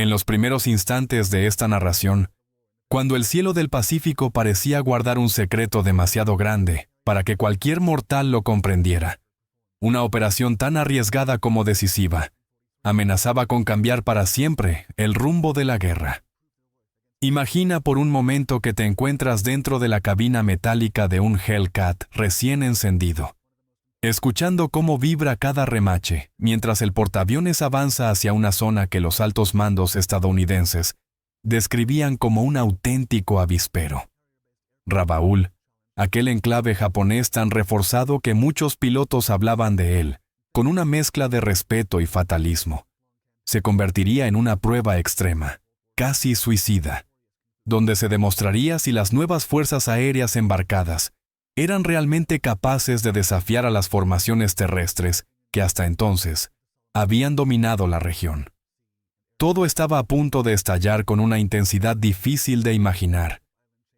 En los primeros instantes de esta narración, cuando el cielo del Pacífico parecía guardar un secreto demasiado grande para que cualquier mortal lo comprendiera, una operación tan arriesgada como decisiva amenazaba con cambiar para siempre el rumbo de la guerra. Imagina por un momento que te encuentras dentro de la cabina metálica de un Hellcat recién encendido, escuchando cómo vibra cada remache mientras el portaaviones avanza hacia una zona que los altos mandos estadounidenses describían como un auténtico avispero. Rabaul, aquel enclave japonés tan reforzado que muchos pilotos hablaban de él, con una mezcla de respeto y fatalismo, se convertiría en una prueba extrema, casi suicida, donde se demostraría si las nuevas fuerzas aéreas embarcadas eran realmente capaces de desafiar a las formaciones terrestres que hasta entonces habían dominado la región. Todo estaba a punto de estallar con una intensidad difícil de imaginar,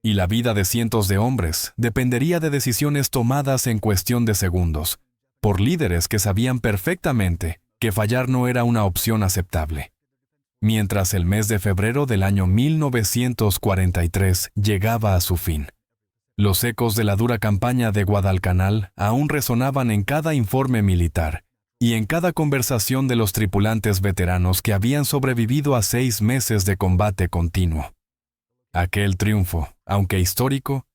y la vida de cientos de hombres dependería de decisiones tomadas en cuestión de segundos, por líderes que sabían perfectamente que fallar no era una opción aceptable. Mientras el mes de febrero del año 1943 llegaba a su fin, los ecos de la dura campaña de Guadalcanal aún resonaban en cada informe militar y en cada conversación de los tripulantes veteranos que habían sobrevivido a 6 meses de combate continuo. Aquel triunfo, aunque histórico,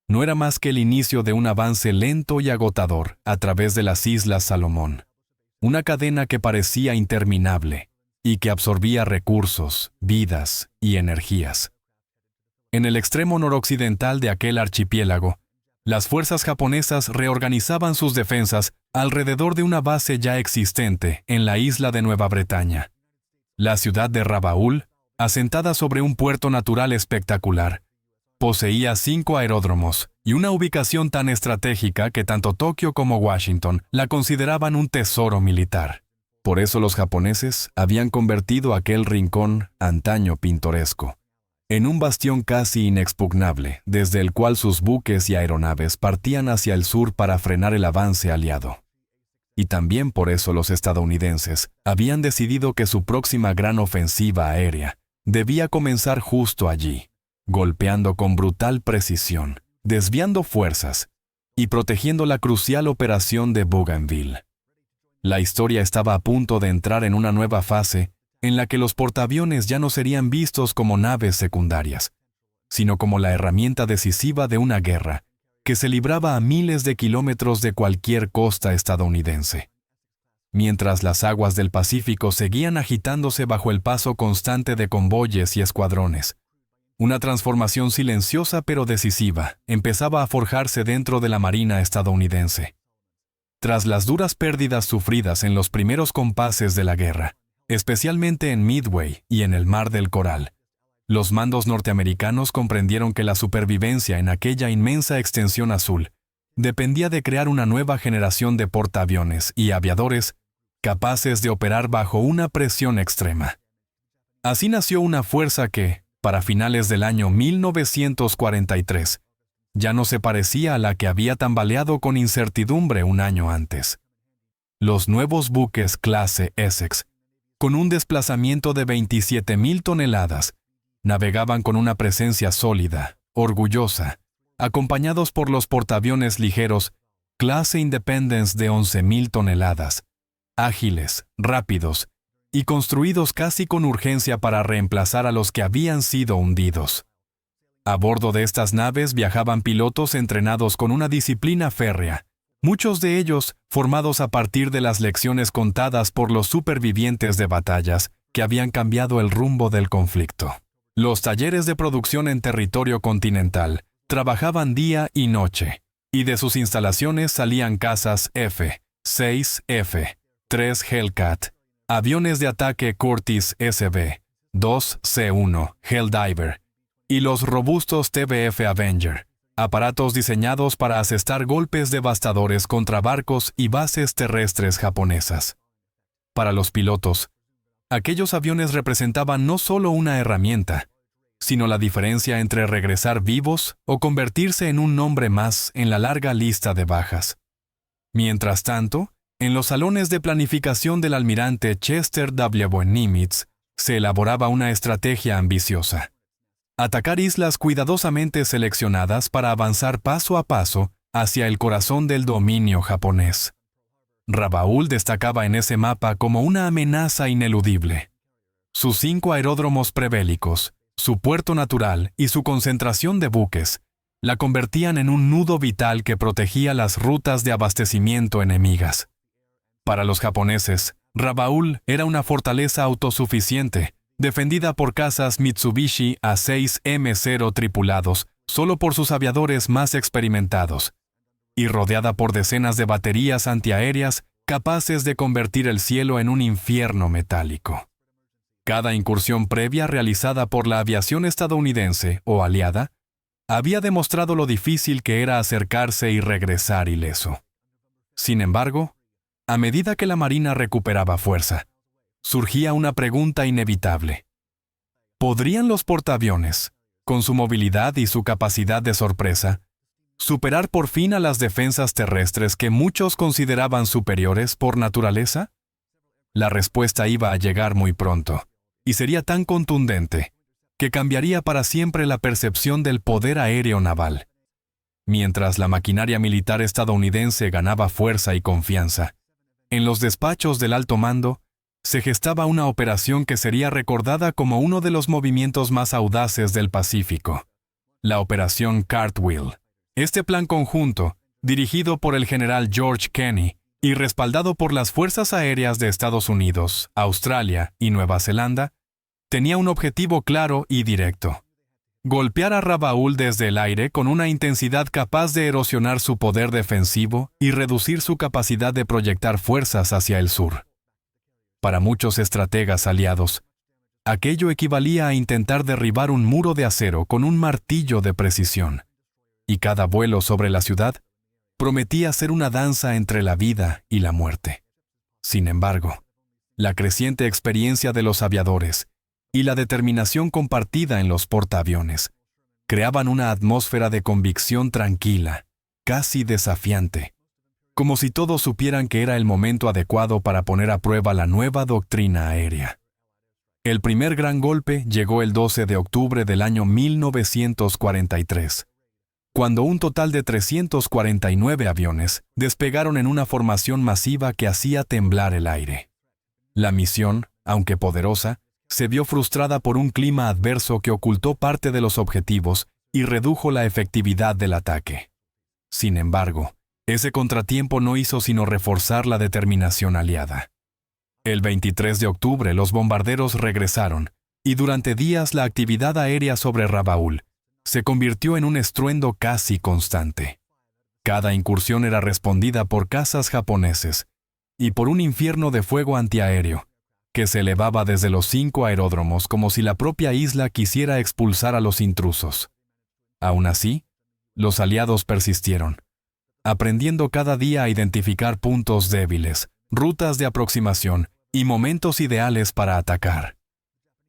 no era más que el inicio de un avance lento y agotador a través de las Islas Salomón, una cadena que parecía interminable y que absorbía recursos, vidas y energías. En el extremo noroccidental de aquel archipiélago, las fuerzas japonesas reorganizaban sus defensas alrededor de una base ya existente en la isla de Nueva Bretaña. La ciudad de Rabaul, asentada sobre un puerto natural espectacular, poseía 5 aeródromos y una ubicación tan estratégica que tanto Tokio como Washington la consideraban un tesoro militar. Por eso los japoneses habían convertido aquel rincón, antaño pintoresco, en un bastión casi inexpugnable, desde el cual sus buques y aeronaves partían hacia el sur para frenar el avance aliado. Y también por eso los estadounidenses habían decidido que su próxima gran ofensiva aérea debía comenzar justo allí, golpeando con brutal precisión, desviando fuerzas y protegiendo la crucial operación de Bougainville. La historia estaba a punto de entrar en una nueva fase en la que los portaaviones ya no serían vistos como naves secundarias, sino como la herramienta decisiva de una guerra que se libraba a miles de kilómetros de cualquier costa estadounidense. Mientras las aguas del Pacífico seguían agitándose bajo el paso constante de convoyes y escuadrones, una transformación silenciosa pero decisiva empezaba a forjarse dentro de la Marina estadounidense. Tras las duras pérdidas sufridas en los primeros compases de la guerra, especialmente en Midway y en el Mar del Coral, los mandos norteamericanos comprendieron que la supervivencia en aquella inmensa extensión azul dependía de crear una nueva generación de portaaviones y aviadores capaces de operar bajo una presión extrema. Así nació una fuerza que, para finales del año 1943, ya no se parecía a la que había tambaleado con incertidumbre un año antes. Los nuevos buques clase Essex, con un desplazamiento de 27,000 toneladas, navegaban con una presencia sólida, orgullosa, acompañados por los portaaviones ligeros clase Independence de 11,000 toneladas, ágiles, rápidos y construidos casi con urgencia para reemplazar a los que habían sido hundidos. A bordo de estas naves viajaban pilotos entrenados con una disciplina férrea, muchos de ellos formados a partir de las lecciones contadas por los supervivientes de batallas que habían cambiado el rumbo del conflicto. Los talleres de producción en territorio continental trabajaban día y noche, y de sus instalaciones salían cazas F-6F, 3 Hellcat, aviones de ataque Curtiss SB, 2 C-1 Helldiver, y los robustos TBF Avenger, aparatos diseñados para asestar golpes devastadores contra barcos y bases terrestres japonesas. Para los pilotos, aquellos aviones representaban no solo una herramienta, sino la diferencia entre regresar vivos o convertirse en un nombre más en la larga lista de bajas. Mientras tanto, en los salones de planificación del almirante Chester W. Nimitz, se elaboraba una estrategia ambiciosa. Atacar islas cuidadosamente seleccionadas para avanzar paso a paso hacia el corazón del dominio japonés. Rabaul destacaba en ese mapa como una amenaza ineludible. Sus 5 aeródromos prebélicos, su puerto natural y su concentración de buques la convertían en un nudo vital que protegía las rutas de abastecimiento enemigas. Para los japoneses, Rabaul era una fortaleza autosuficiente, defendida por cazas Mitsubishi A6M0 tripulados solo por sus aviadores más experimentados, y rodeada por decenas de baterías antiaéreas capaces de convertir el cielo en un infierno metálico. Cada incursión previa realizada por la aviación estadounidense o aliada había demostrado lo difícil que era acercarse y regresar ileso. Sin embargo, a medida que la Marina recuperaba fuerza, surgía una pregunta inevitable. ¿Podrían los portaaviones, con su movilidad y su capacidad de sorpresa, superar por fin a las defensas terrestres que muchos consideraban superiores por naturaleza? La respuesta iba a llegar muy pronto, y sería tan contundente que cambiaría para siempre la percepción del poder aéreo naval. Mientras la maquinaria militar estadounidense ganaba fuerza y confianza, en los despachos del alto mando se gestaba una operación que sería recordada como uno de los movimientos más audaces del Pacífico, la Operación Cartwheel. Este plan conjunto, dirigido por el general George Kenney y respaldado por las Fuerzas Aéreas de Estados Unidos, Australia y Nueva Zelanda, tenía un objetivo claro y directo: golpear a Rabaul desde el aire con una intensidad capaz de erosionar su poder defensivo y reducir su capacidad de proyectar fuerzas hacia el sur. Para muchos estrategas aliados, aquello equivalía a intentar derribar un muro de acero con un martillo de precisión, y cada vuelo sobre la ciudad prometía ser una danza entre la vida y la muerte. Sin embargo, la creciente experiencia de los aviadores y la determinación compartida en los portaaviones creaban una atmósfera de convicción tranquila, casi desafiante, como si todos supieran que era el momento adecuado para poner a prueba la nueva doctrina aérea. El primer gran golpe llegó el 12 de octubre del año 1943, cuando un total de 349 aviones despegaron en una formación masiva que hacía temblar el aire. La misión, aunque poderosa, se vio frustrada por un clima adverso que ocultó parte de los objetivos y redujo la efectividad del ataque. Sin embargo, ese contratiempo no hizo sino reforzar la determinación aliada. El 23 de octubre los bombarderos regresaron, y durante días la actividad aérea sobre Rabaul se convirtió en un estruendo casi constante. Cada incursión era respondida por cazas japoneses y por un infierno de fuego antiaéreo que se elevaba desde los 5 aeródromos como si la propia isla quisiera expulsar a los intrusos. Aún así, los aliados persistieron, aprendiendo cada día a identificar puntos débiles, rutas de aproximación y momentos ideales para atacar.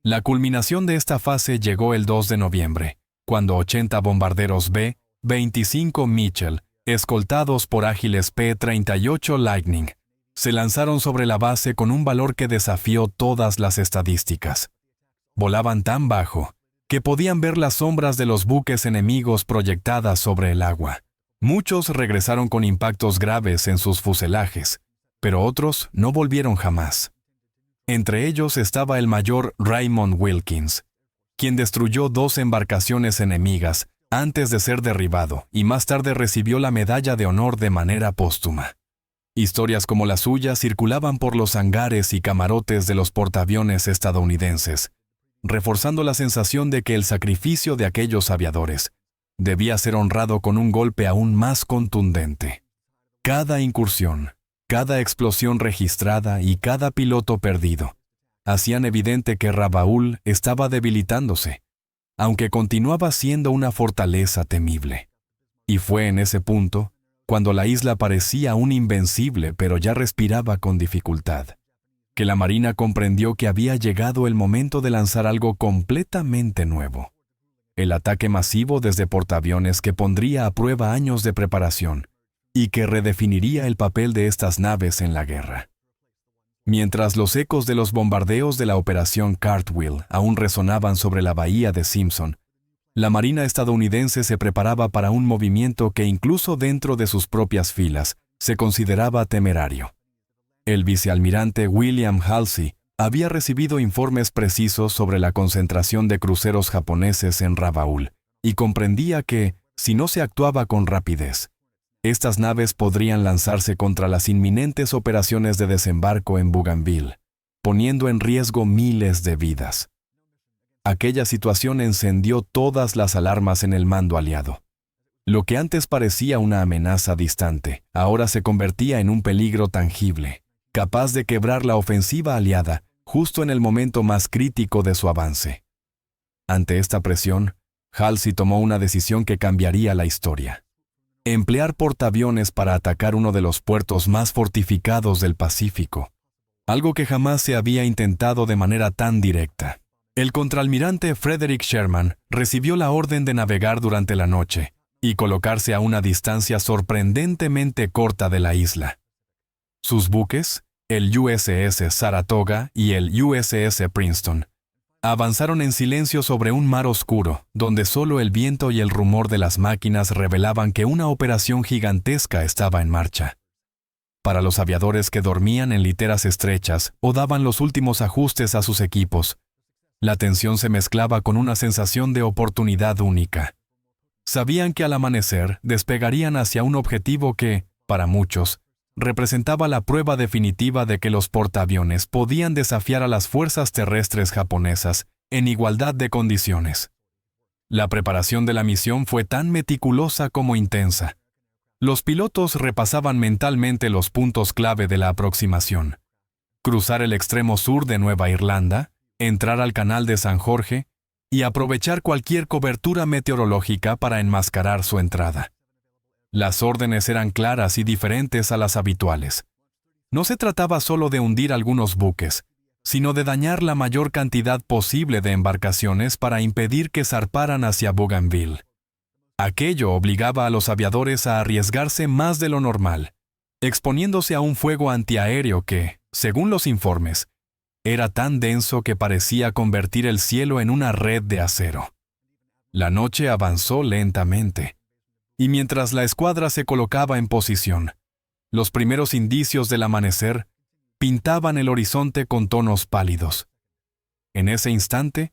La culminación de esta fase llegó el 2 de noviembre, cuando 80 bombarderos B-25 Mitchell, escoltados por ágiles P-38 Lightning, se lanzaron sobre la base con un valor que desafió todas las estadísticas. Volaban tan bajo que podían ver las sombras de los buques enemigos proyectadas sobre el agua. Muchos regresaron con impactos graves en sus fuselajes, pero otros no volvieron jamás. Entre ellos estaba el mayor Raymond Wilkins, quien destruyó 2 embarcaciones enemigas antes de ser derribado y más tarde recibió la medalla de honor de manera póstuma. Historias como la suya circulaban por los hangares y camarotes de los portaaviones estadounidenses, reforzando la sensación de que el sacrificio de aquellos aviadores debía ser honrado con un golpe aún más contundente. Cada incursión, cada explosión registrada y cada piloto perdido hacían evidente que Rabaul estaba debilitándose, aunque continuaba siendo una fortaleza temible. Y fue en ese punto cuando la isla parecía aún invencible pero ya respiraba con dificultad, que la Marina comprendió que había llegado el momento de lanzar algo completamente nuevo. El ataque masivo desde portaaviones que pondría a prueba años de preparación y que redefiniría el papel de estas naves en la guerra. Mientras los ecos de los bombardeos de la Operación Cartwheel aún resonaban sobre la bahía de Simpson, la Marina estadounidense se preparaba para un movimiento que incluso dentro de sus propias filas se consideraba temerario. El vicealmirante William Halsey había recibido informes precisos sobre la concentración de cruceros japoneses en Rabaul y comprendía que, si no se actuaba con rapidez, estas naves podrían lanzarse contra las inminentes operaciones de desembarco en Bougainville, poniendo en riesgo miles de vidas. Aquella situación encendió todas las alarmas en el mando aliado. Lo que antes parecía una amenaza distante, ahora se convertía en un peligro tangible, capaz de quebrar la ofensiva aliada justo en el momento más crítico de su avance. Ante esta presión, Halsey tomó una decisión que cambiaría la historia. Emplear portaaviones para atacar uno de los puertos más fortificados del Pacífico, algo que jamás se había intentado de manera tan directa. El contraalmirante Frederick Sherman recibió la orden de navegar durante la noche y colocarse a una distancia sorprendentemente corta de la isla. Sus buques, el USS Saratoga y el USS Princeton, avanzaron en silencio sobre un mar oscuro, donde solo el viento y el rumor de las máquinas revelaban que una operación gigantesca estaba en marcha. Para los aviadores que dormían en literas estrechas o daban los últimos ajustes a sus equipos, la tensión se mezclaba con una sensación de oportunidad única. Sabían que al amanecer despegarían hacia un objetivo que, para muchos, representaba la prueba definitiva de que los portaaviones podían desafiar a las fuerzas terrestres japonesas en igualdad de condiciones. La preparación de la misión fue tan meticulosa como intensa. Los pilotos repasaban mentalmente los puntos clave de la aproximación: cruzar el extremo sur de Nueva Irlanda, entrar al canal de San Jorge y aprovechar cualquier cobertura meteorológica para enmascarar su entrada. Las órdenes eran claras y diferentes a las habituales. No se trataba solo de hundir algunos buques, sino de dañar la mayor cantidad posible de embarcaciones para impedir que zarparan hacia Bougainville. Aquello obligaba a los aviadores a arriesgarse más de lo normal, exponiéndose a un fuego antiaéreo que, según los informes, era tan denso que parecía convertir el cielo en una red de acero. La noche avanzó lentamente, y mientras la escuadra se colocaba en posición, los primeros indicios del amanecer pintaban el horizonte con tonos pálidos. En ese instante,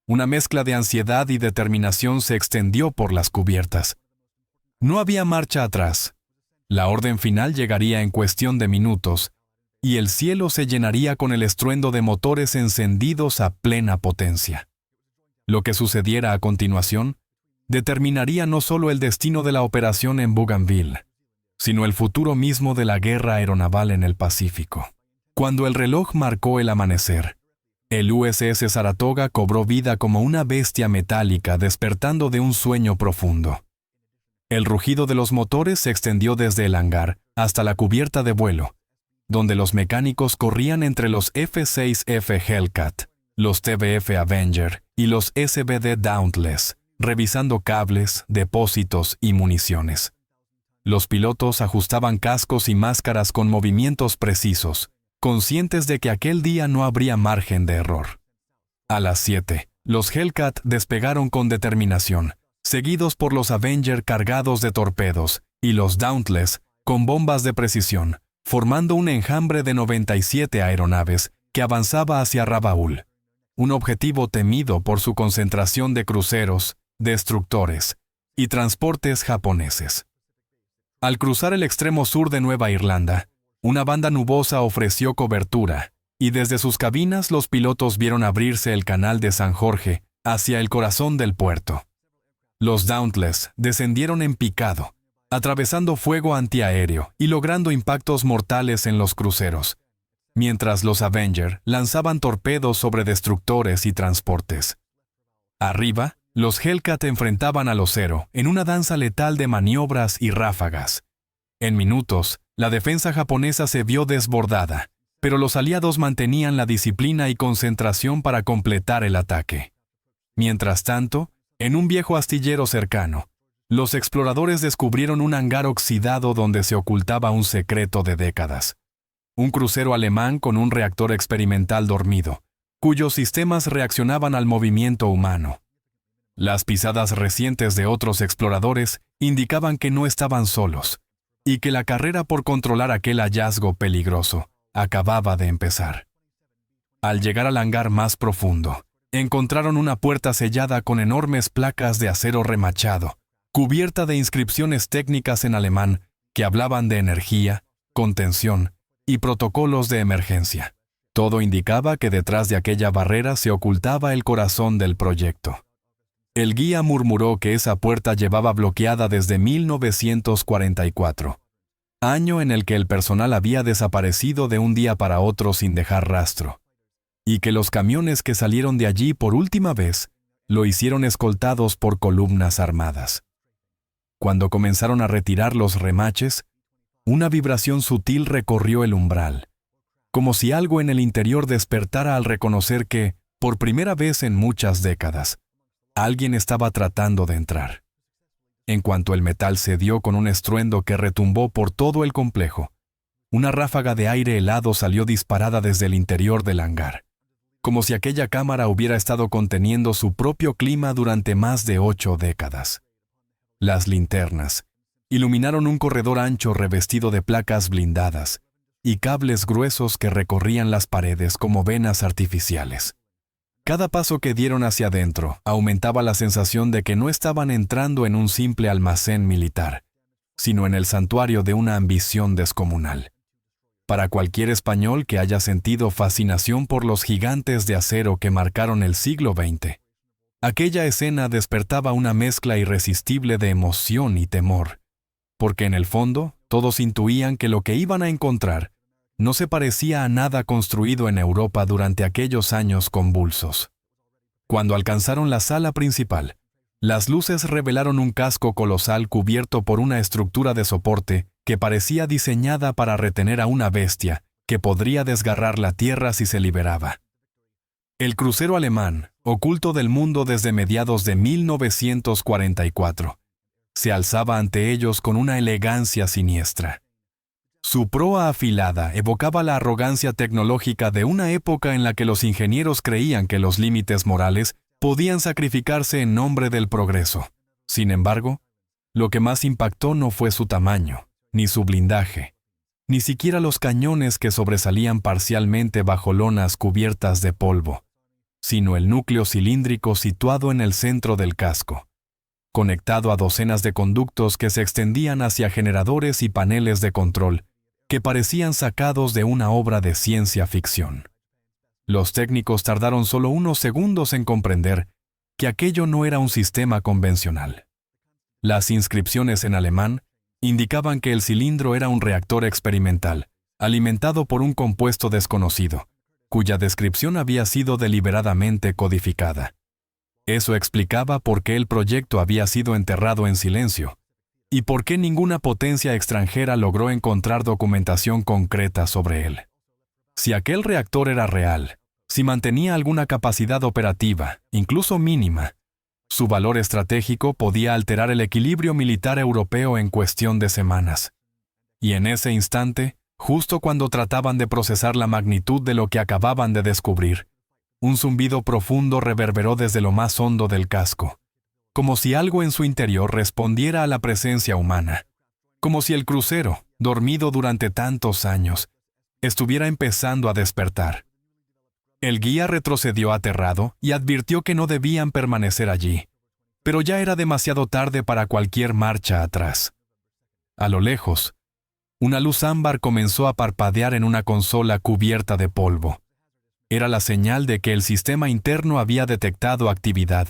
una mezcla de ansiedad y determinación se extendió por las cubiertas. No había marcha atrás. La orden final llegaría en cuestión de minutos, y el cielo se llenaría con el estruendo de motores encendidos a plena potencia. Lo que sucediera a continuación determinaría no solo el destino de la operación en Bougainville, sino el futuro mismo de la guerra aeronaval en el Pacífico. Cuando el reloj marcó el amanecer, el USS Saratoga cobró vida como una bestia metálica despertando de un sueño profundo. El rugido de los motores se extendió desde el hangar hasta la cubierta de vuelo, donde los mecánicos corrían entre los F-6F Hellcat, los TBF Avenger y los SBD Dauntless, revisando cables, depósitos y municiones. Los pilotos ajustaban cascos y máscaras con movimientos precisos, conscientes de que aquel día no habría margen de error. A las 7, los Hellcat despegaron con determinación, seguidos por los Avenger cargados de torpedos y los Dauntless con bombas de precisión, formando un enjambre de 97 aeronaves que avanzaba hacia Rabaul, un objetivo temido por su concentración de cruceros, destructores y transportes japoneses. Al cruzar el extremo sur de Nueva Irlanda, una banda nubosa ofreció cobertura, y desde sus cabinas los pilotos vieron abrirse el canal de San Jorge hacia el corazón del puerto. Los Dauntless descendieron en picado, atravesando fuego antiaéreo y logrando impactos mortales en los cruceros, mientras los Avenger lanzaban torpedos sobre destructores y transportes. Arriba, los Hellcat enfrentaban a los Zero en una danza letal de maniobras y ráfagas. En minutos, la defensa japonesa se vio desbordada, pero los aliados mantenían la disciplina y concentración para completar el ataque. Mientras tanto, en un viejo astillero cercano, los exploradores descubrieron un hangar oxidado donde se ocultaba un secreto de décadas. un crucero alemán con un reactor experimental dormido, cuyos sistemas reaccionaban al movimiento humano. Las pisadas recientes de otros exploradores indicaban que no estaban solos, y que la carrera por controlar aquel hallazgo peligroso acababa de empezar. Al llegar al hangar más profundo, encontraron una puerta sellada con enormes placas de acero remachado, cubierta de inscripciones técnicas en alemán que hablaban de energía, contención y protocolos de emergencia. Todo indicaba que detrás de aquella barrera se ocultaba el corazón del proyecto. El guía murmuró que esa puerta llevaba bloqueada desde 1944, año en el que el personal había desaparecido de un día para otro sin dejar rastro, y que los camiones que salieron de allí por última vez lo hicieron escoltados por columnas armadas. Cuando comenzaron a retirar los remaches, una vibración sutil recorrió el umbral, como si algo en el interior despertara al reconocer que, por primera vez en muchas décadas, alguien estaba tratando de entrar. En cuanto el metal cedió con un estruendo que retumbó por todo el complejo, una ráfaga de aire helado salió disparada desde el interior del hangar, como si aquella cámara hubiera estado conteniendo su propio clima durante más de 8 décadas. Las linternas iluminaron un corredor ancho revestido de placas blindadas y cables gruesos que recorrían las paredes como venas artificiales. Cada paso que dieron hacia adentro aumentaba la sensación de que no estaban entrando en un simple almacén militar, sino en el santuario de una ambición descomunal. Para cualquier español que haya sentido fascinación por los gigantes de acero que marcaron el siglo XX, aquella escena despertaba una mezcla irresistible de emoción y temor, porque en el fondo todos intuían que lo que iban a encontrar no se parecía a nada construido en Europa durante aquellos años convulsos. Cuando alcanzaron la sala principal, las luces revelaron un casco colosal cubierto por una estructura de soporte que parecía diseñada para retener a una bestia que podría desgarrar la tierra si se liberaba. El crucero alemán, oculto del mundo desde mediados de 1944, se alzaba ante ellos con una elegancia siniestra. Su proa afilada evocaba la arrogancia tecnológica de una época en la que los ingenieros creían que los límites morales podían sacrificarse en nombre del progreso. Sin embargo, lo que más impactó no fue su tamaño, ni su blindaje, ni siquiera los cañones que sobresalían parcialmente bajo lonas cubiertas de polvo, sino el núcleo cilíndrico situado en el centro del casco, conectado a docenas de conductos que se extendían hacia generadores y paneles de control, que parecían sacados de una obra de ciencia ficción. Los técnicos tardaron solo unos segundos en comprender que aquello no era un sistema convencional. Las inscripciones en alemán indicaban que el cilindro era un reactor experimental, alimentado por un compuesto desconocido, cuya descripción había sido deliberadamente codificada. Eso explicaba por qué el proyecto había sido enterrado en silencio, y por qué ninguna potencia extranjera logró encontrar documentación concreta sobre él. Si aquel reactor era real, si mantenía alguna capacidad operativa, incluso mínima, su valor estratégico podía alterar el equilibrio militar europeo en cuestión de semanas. Y en ese instante, justo cuando trataban de procesar la magnitud de lo que acababan de descubrir, un zumbido profundo reverberó desde lo más hondo del casco, como si algo en su interior respondiera a la presencia humana, como si el crucero, dormido durante tantos años, estuviera empezando a despertar. El guía retrocedió aterrado y advirtió que no debían permanecer allí, pero ya era demasiado tarde para cualquier marcha atrás. A lo lejos, una luz ámbar comenzó a parpadear en una consola cubierta de polvo. Era la señal de que el sistema interno había detectado actividad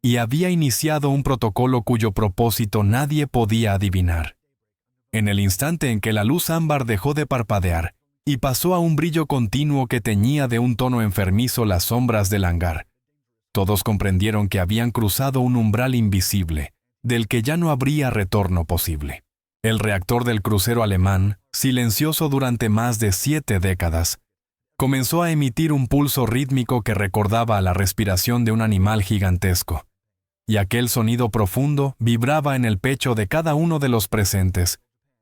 y había iniciado un protocolo cuyo propósito nadie podía adivinar. En el instante en que la luz ámbar dejó de parpadear y pasó a un brillo continuo que teñía de un tono enfermizo las sombras del hangar, todos comprendieron que habían cruzado un umbral invisible, del que ya no habría retorno posible. El reactor del crucero alemán, silencioso durante más de 7 décadas, comenzó a emitir un pulso rítmico que recordaba a la respiración de un animal gigantesco, y aquel sonido profundo vibraba en el pecho de cada uno de los presentes,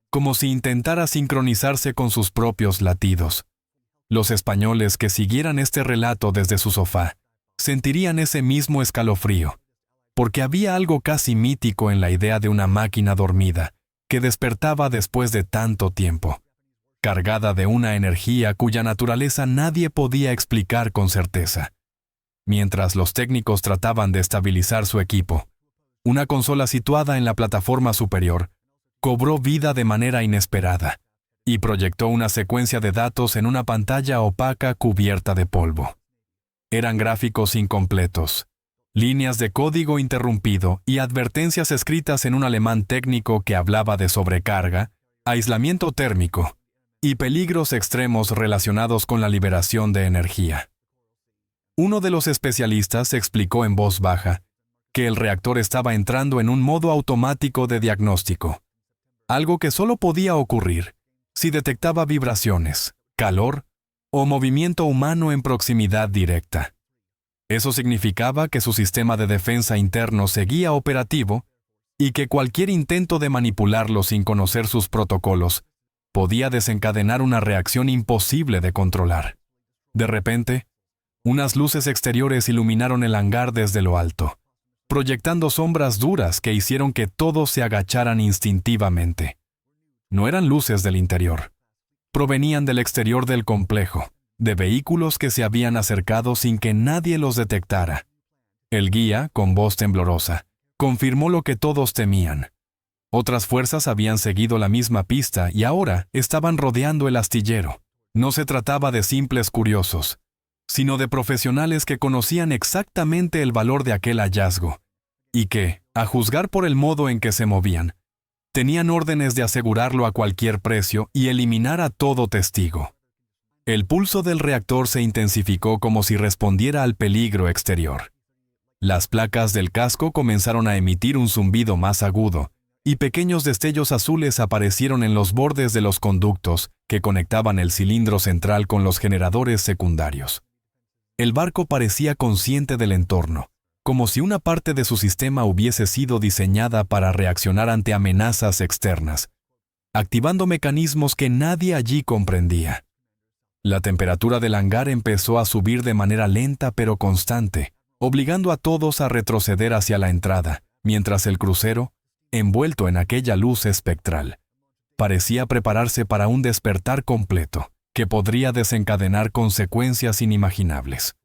como si intentara sincronizarse con sus propios latidos. Los españoles que siguieran este relato desde su sofá sentirían ese mismo escalofrío, porque había algo casi mítico en la idea de una máquina dormida que despertaba después de tanto tiempo, cargada de una energía cuya naturaleza nadie podía explicar con certeza. Mientras los técnicos trataban de estabilizar su equipo, una consola situada en la plataforma superior cobró vida de manera inesperada y proyectó una secuencia de datos en una pantalla opaca cubierta de polvo. Eran gráficos incompletos, líneas de código interrumpido y advertencias escritas en un alemán técnico que hablaba de sobrecarga, aislamiento térmico y peligros extremos relacionados con la liberación de energía. Uno de los especialistas explicó en voz baja que el reactor estaba entrando en un modo automático de diagnóstico, algo que solo podía ocurrir si detectaba vibraciones, calor o movimiento humano en proximidad directa. Eso significaba que su sistema de defensa interno seguía operativo y que cualquier intento de manipularlo sin conocer sus protocolos podía desencadenar una reacción imposible de controlar. De repente, unas luces exteriores iluminaron el hangar desde lo alto, proyectando sombras duras que hicieron que todos se agacharan instintivamente. No eran luces del interior. Provenían del exterior del complejo, de vehículos que se habían acercado sin que nadie los detectara. El guía, con voz temblorosa, confirmó lo que todos temían. Otras fuerzas habían seguido la misma pista y ahora estaban rodeando el astillero. No se trataba de simples curiosos, sino de profesionales que conocían exactamente el valor de aquel hallazgo, y que, a juzgar por el modo en que se movían, tenían órdenes de asegurarlo a cualquier precio y eliminar a todo testigo. El pulso del reactor se intensificó como si respondiera al peligro exterior. Las placas del casco comenzaron a emitir un zumbido más agudo, y pequeños destellos azules aparecieron en los bordes de los conductos que conectaban el cilindro central con los generadores secundarios. El barco parecía consciente del entorno, como si una parte de su sistema hubiese sido diseñada para reaccionar ante amenazas externas, activando mecanismos que nadie allí comprendía. La temperatura del hangar empezó a subir de manera lenta pero constante, obligando a todos a retroceder hacia la entrada, mientras el crucero, envuelto en aquella luz espectral, parecía prepararse para un despertar completo que podría desencadenar consecuencias inimaginables.